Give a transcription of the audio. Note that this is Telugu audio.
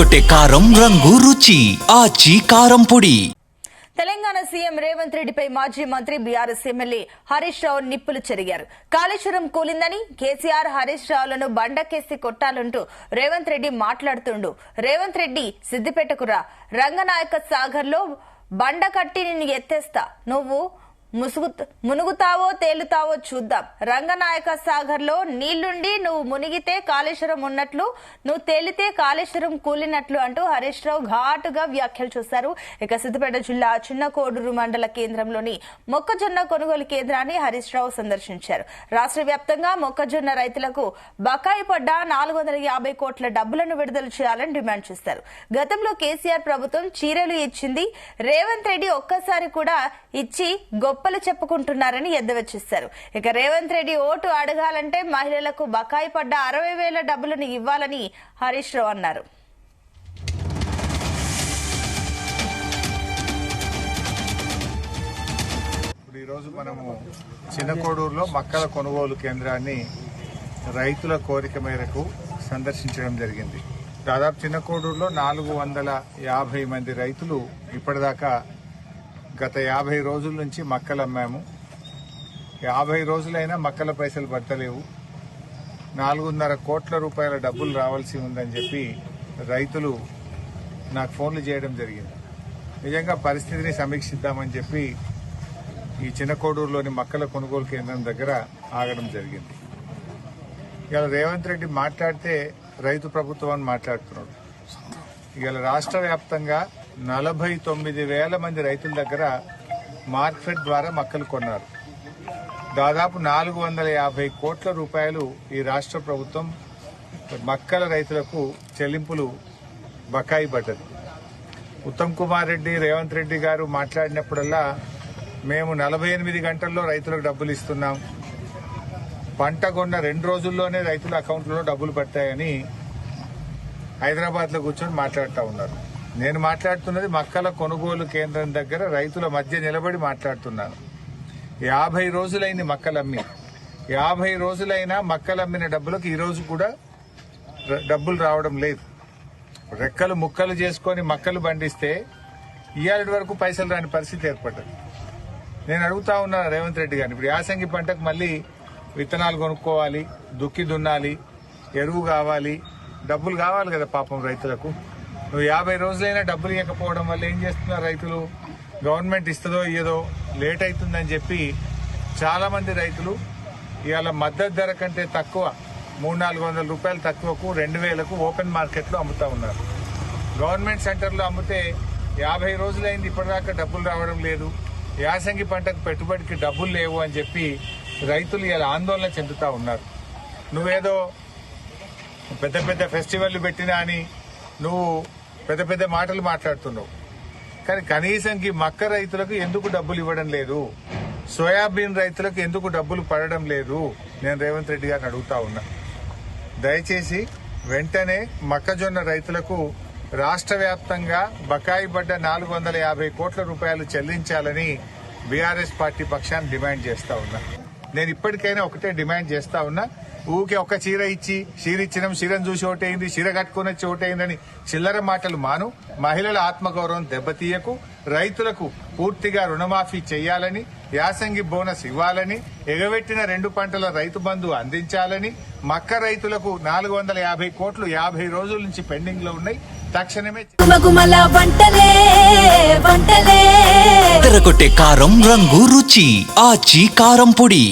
అదరగొట్టే కారం రంగు రుచి ఆచి కారం పొడి. తెలంగాణ సీఎం రేవంత్ రెడ్డిపై మాజీ మంత్రి బీఆర్ఎస్ ఎమ్మెల్యే హరీష్ రావు నిప్పులు చెరిగారు. కాళేశ్వరం కూలిందని కేసీఆర్ హరీష్ రావులను బండకేసి కొట్టాలంటూ రేవంత్ రెడ్డి మాట్లాడుతుండు. రేవంత్ రెడ్డి సిద్దిపేటకురా, రంగనాయక సాగర్ లో బండ కట్టి నిన్ను ఎత్తేస్తా, నువ్వు మునుగుతావో తేలుతావో చూద్దాం. రంగనాయక సాగర్ లో నీళ్లుండి నువ్వు మునిగితే కాళేశ్వరం ఉన్నట్లు, నువ్వు తేలితే కాళేశ్వరం కూలినట్లు అంటూ హరీష్ రావు ఘాటుగా వ్యాఖ్యలు చేశారు. ఇక సిద్దిపేట జిల్లా చిన్న కోడూరు మండల కేంద్రంలోని మొక్కజొన్న కొనుగోలు కేంద్రాన్ని హరీష్ రావు సందర్శించారు. రాష్ట్ర వ్యాప్తంగా మొక్కజొన్న రైతులకు బకాయి పడ్డ 450 కోట్ల డబ్బులను విడుదల చేయాలని డిమాండ్ చేశారు. గతంలో కేసీఆర్ ప్రభుత్వం చీరలు ఇచ్చింది, రేవంత్ రెడ్డి ఒక్కసారి కూడా ఇచ్చి గొప్పలు చెప్పుకుంటున్నారని ఎద్దేవా చేశారు. ఇక రేవంత్ రెడ్డి ఓటు అడగాలంటే మహిళలకు బకాయి పడ్డ 60,000 డబ్బులను ఇవ్వాలని హరీష్ రావు అన్నారు. ఈరోజు మనము చిన్నకోడూరులో మక్కల కొనుగోలు కేంద్రాన్ని రైతుల కోరిక మేరకు సందర్శించడం జరిగింది. దాదాపు చిన్నకోడూరులో 450 మంది రైతులు ఇప్పటిదాకా గత 50 రోజుల నుంచి మక్కలు అమ్మాము. 50 రోజులైనా మక్కల పైసలు పడతలేవు. 4.5 కోట్ల రూపాయల డబ్బులు రావాల్సి ఉందని చెప్పి రైతులు నాకు ఫోన్లు చేయడం జరిగింది. నిజంగా పరిస్థితిని సమీక్షిద్దామని చెప్పి ఈ చిన్నకోడూరులోని మక్కల కొనుగోలు కేంద్రం దగ్గర ఆగడం జరిగింది. ఇవాళ రేవంత్ రెడ్డి మాట్లాడితే రైతు ప్రభుత్వం అని మాట్లాడుతున్నాడు. ఇవాళ రాష్ట్ర వ్యాప్తంగా 49,000 మంది రైతుల దగ్గర మార్కెట్ ద్వారా మక్కలు కొన్నారు. దాదాపు 450 కోట్ల రూపాయలు ఈ రాష్ట్ర ప్రభుత్వం మక్కల రైతులకు చెల్లింపులు బకాయి పడ్డది. ఉత్తమ్ కుమార్ రెడ్డి, రేవంత్ రెడ్డి గారు మాట్లాడినప్పుడల్లా మేము 48 గంటల్లో రైతులకు డబ్బులు ఇస్తున్నాం, పంట కొన్న 2 రోజుల్లోనే రైతుల అకౌంట్లో డబ్బులు పడతాయని హైదరాబాద్ లో కూర్చొని మాట్లాడుతూ ఉన్నారు. నేను మాట్లాడుతున్నది మక్కల కొనుగోలు కేంద్రం దగ్గర రైతుల మధ్య నిలబడి మాట్లాడుతున్నాను. 50 రోజులైంది మక్కలమ్మి. 50 రోజులైనా మక్కలమ్మిన డబ్బులకు ఈ రోజు కూడా డబ్బులు రావడం లేదు. రెక్కలు ముక్కలు చేసుకుని మక్కలు పండిస్తే ఇవాళ వరకు పైసలు రాని పరిస్థితి ఏర్పడ్డది. నేను అడుగుతా ఉన్నా రేవంత్ రెడ్డి గారిని, ఇప్పుడు యాసంగి పంటకు మళ్లీ విత్తనాలు కొనుక్కోవాలి, దుక్కి దున్నాలి, ఎరువు కావాలి, డబ్బులు కావాలి కదా పాపం రైతులకు. నువ్వు 50 రోజులైనా డబ్బులు ఇవ్వకపోవడం వల్ల ఏం చేస్తున్నారు రైతులు? గవర్నమెంట్ ఇస్తుందో ఇయ్యదో లేట్ అవుతుందని చెప్పి చాలా మంది రైతులు ఇవాళ మద్దతు ధర కంటే తక్కువ 300-400 రూపాయలు తక్కువకు 2,000కు ఓపెన్ మార్కెట్లో అమ్ముతా ఉన్నారు. గవర్నమెంట్ సెంటర్లో అమ్మితే 50 రోజులైంది ఇప్పటిదాకా డబ్బులు రావడం లేదు, యాసంగి పంటకు పెట్టుబడికి డబ్బులు లేవు అని చెప్పి రైతులు ఇలా ఆందోళన చెందుతా ఉన్నారు. నువ్వేదో పెద్ద పెద్ద ఫెస్టివల్ పెట్టినా అని నువ్వు పెద్ద పెద్ద మాటలు మాట్లాడుతున్నావు, కానీ కనీసంకి మక్క రైతులకు ఎందుకు డబ్బులు ఇవ్వడం లేదు? సోయాబీన్ రైతులకు ఎందుకు డబ్బులు పడడం లేదు? నేను రేవంత్ రెడ్డి గారిని అడుగుతా ఉన్నా. దయచేసి వెంటనే మొక్కజొన్న రైతులకు రాష్ట్ర వ్యాప్తంగా బకాయి పడ్డ 450 కోట్ల రూపాయలు చెల్లించాలని బీఆర్ఎస్ పార్టీ పక్షాన్ని డిమాండ్ చేస్తా ఉన్నా. నేను ఇప్పటికైనా ఒకటే డిమాండ్ చేస్తా ఉన్నా, ఊకే ఒక చీర ఇచ్చి చీరిచ్చినాం, చీరను చూసి ఓటైంది, చీర కట్టుకుని వచ్చి ఓటైందని చిల్లర మాటలు మాను. మహిళల ఆత్మగౌరవం దెబ్బతీయకు. రైతులకు పూర్తిగా రుణమాఫీ చేయాలని, యాసంగి బోనస్ ఇవ్వాలని, ఎగబెట్టిన 2 పంటల రైతు బంధు అందించాలని, మక్క రైతులకు 450 కోట్లు 50 రోజుల నుంచి పెండింగ్ లో ఉన్నాయి. తక్షణమే అదరగొట్టే కారం రంగు రుచి ఆచి కారం పొడి.